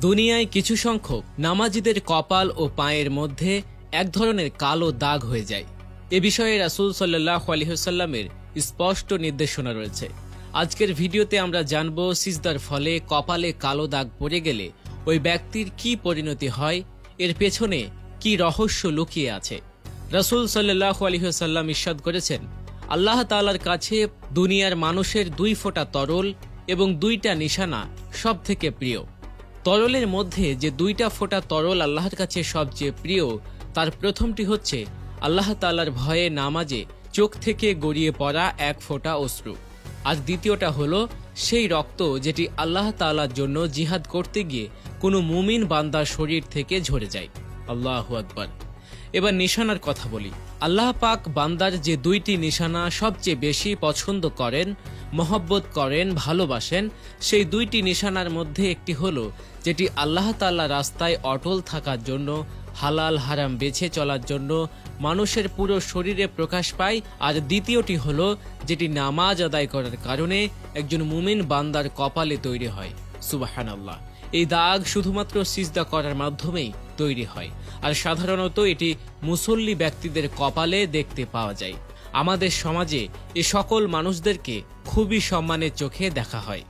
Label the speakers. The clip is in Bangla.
Speaker 1: দুনিয়ায় কিছু সংখ্যক নামাজীদের কপাল ও পায়ের মধ্যে এক ধরনের কালো দাগ হয়ে যায়। এ বিষয়ে রাসূল সাল্লাল্লাহু আলাইহি ওয়াসাল্লামের স্পষ্ট নির্দেশনা রয়েছে। আজকের ভিডিওতে আমরা জানব সিজদার ফলে কপালে কালো দাগ পড়ে গেলে ওই ব্যক্তির কি পরিণতি হয়, এর পেছনে কি রহস্য লুকিয়ে আছে। রাসূল সাল্লাল্লাহু আলাইহি ওয়াসাল্লাম ইরশাদ করেছেন, আল্লাহ তাআলার কাছে দুনিয়ার মানুষের 2 ফোঁটা তরল এবং 2টা নিশানা সব থেকে প্রিয়। তরলের মধ্যে যে 2টা ফোঁটা তরল আল্লাহর কাছে সবচেয়ে প্রিয়, তার প্রথমটি হচ্ছে আল্লাহ তাআলার ভয়ে নামাজে চোখ থেকে গড়িয়ে পড়া 1 ফোঁটা অশ্রু, আর দ্বিতীয়টা হলো সেই রক্ত যেটি আল্লাহ তাআলার জন্য জিহাদ করতে গিয়ে কোনো মুমিন বান্দার শরীর থেকে ঝরে যায়। আল্লাহু আকবার। এবার নিশানার কথা বলি। আল্লাহ পাক বান্দার যে 2টি নিশানা সবচেয়ে বেশি পছন্দ করেন, মহব্বত করেন, ভালোবাসেন, সেই 2টি নিশানার মধ্যে একটি হলো যেটি আল্লাহ তাআলা রাস্তায় অটল থাকার জন্য, হালাল হারাম বেছে চলার জন্য মানুষের পুরো শরীরে প্রকাশ পায়, আর দ্বিতীয়টি হলো যেটি নামাজ আদায় করার কারণে একজন মুমিন বান্দার কপালে তৈরি হয়। সুবহানাল্লাহ। এই দাগ শুধুমাত্র সিজদা করার মাধ্যমেই তৈরি হয়, আর সাধারণত এটি মুসল্লি ব্যক্তিদের কপালে দেখতে পাওয়া যায়। আমাদের সমাজে এ সকল মানুষদেরকে খুবই সম্মানের চোখে দেখা হয়।